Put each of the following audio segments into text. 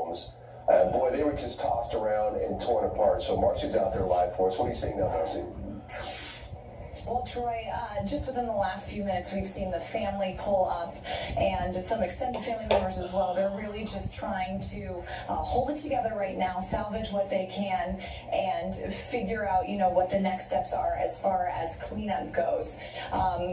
homes. Boy, they were just tossed around and torn apart. So Marcy's out there live for us. What are you seeing now, Marcy? Well, Troy, just within the last few minutes, we've seen the family pull up and some extended family members as well. They're really just trying to hold it together right now, salvage what they can, and figure out, what the next steps are as far as cleanup goes.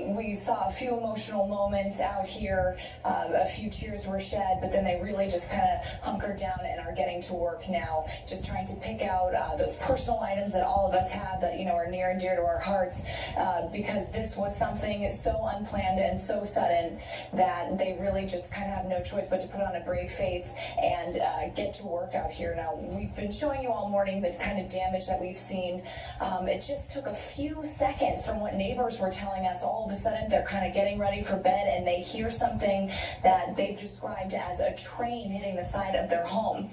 We saw a few emotional moments out here. A few tears were shed, but then they really just kind of hunkered down and are getting to work now, just trying to pick out those personal items that all of us have that, are near and dear to our hearts. Because this was something so unplanned and so sudden that they really just kind of have no choice but to put on a brave face and get to work out here. Now, we've been showing you all morning the kind of damage that we've seen. It just took a few seconds from what neighbors were telling us. All of a sudden, they're kind of getting ready for bed and they hear something that they've described as a train hitting the side of their home.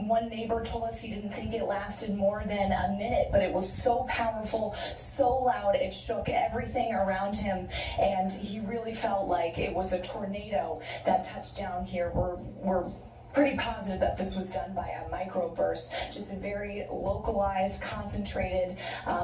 One neighbor told us he didn't think it lasted more than a minute, but it was so powerful, so loud, it shook everything around him, and he really felt like it was a tornado that touched down here. We're pretty positive that this was done by a microburst, just a very localized, concentrated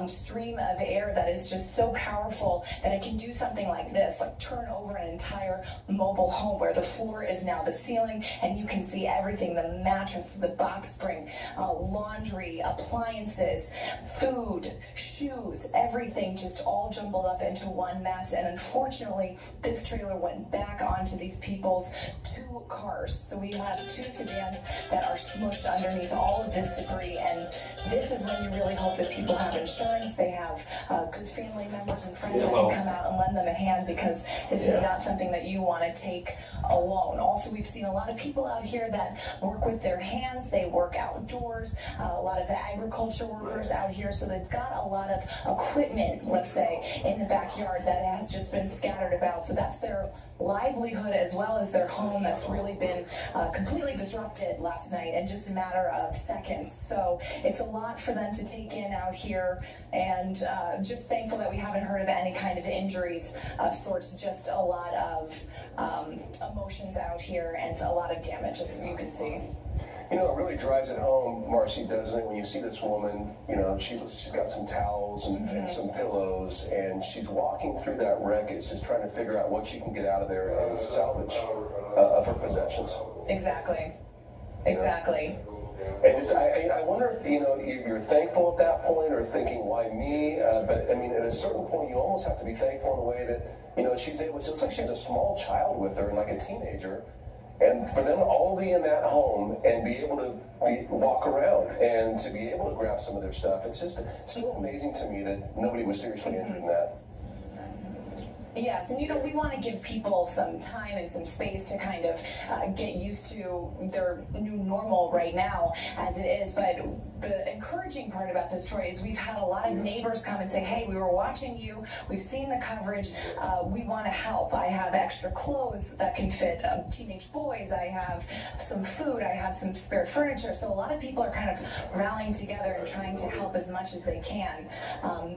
stream of air that is just so powerful that it can do something like this, like turn over an entire mobile home where the floor is now the ceiling and you can see everything, the mattress, the box spring, laundry, appliances, food, shoes, everything just all jumbled up into one mess. And unfortunately, this trailer went back onto these people's two cars. So we have two sedans that are smushed underneath all of this debris, and this is when you really hope that people have insurance, they have good family members and friends that can come out and lend them a hand, because this is not something that you want to take alone. Also, we've seen a lot of people out here that work with their hands, they work outdoors, a lot of the agriculture workers out here, so they've got a lot of equipment, let's say, in the backyard that has just been scattered about. So that's their livelihood as well as their home that's really been completely disrupted last night in just a matter of seconds. So it's a lot for them to take in out here, and just thankful that we haven't heard of any kind of injuries of sorts, just a lot of emotions out here and a lot of damage, as you can see. It really drives it home, Marcy, doesn't it, when you see this woman, she's got some towels and some pillows, and she's walking through that wreckage, just trying to figure out what she can get out of there and salvage of her possessions. Exactly. And just, I wonder if, you're thankful at that point or thinking, why me? But, at a certain point, you almost have to be thankful in the way that, she's able, it looks like she has a small child with her and like a teenager. And for them to all be in that home and be able to walk around and to be able to grab some of their stuff, it's so amazing to me that nobody was seriously injured in that. Yes, and we want to give people some time and some space to kind of get used to their new normal right now as it is. But the encouraging part about this, Troy, is we've had a lot of neighbors come and say, hey, we were watching you, we've seen the coverage, we want to help. I have extra clothes that can fit teenage boys, I have some food, I have some spare furniture. So a lot of people are kind of rallying together and trying to help as much as they can.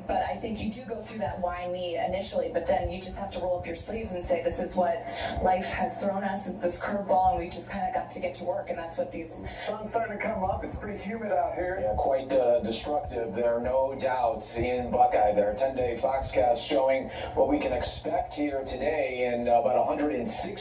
But I think you do go through that why me initially, but then you just have to roll up your sleeves and say, this is what life has thrown us, this curveball, and we just kind of got to get to work, and that's what these... Sun's starting to come up. It's pretty humid out here. Yeah, quite destructive. There are no doubts in Buckeye. Their 10-day Foxcast showing what we can expect here today in about 160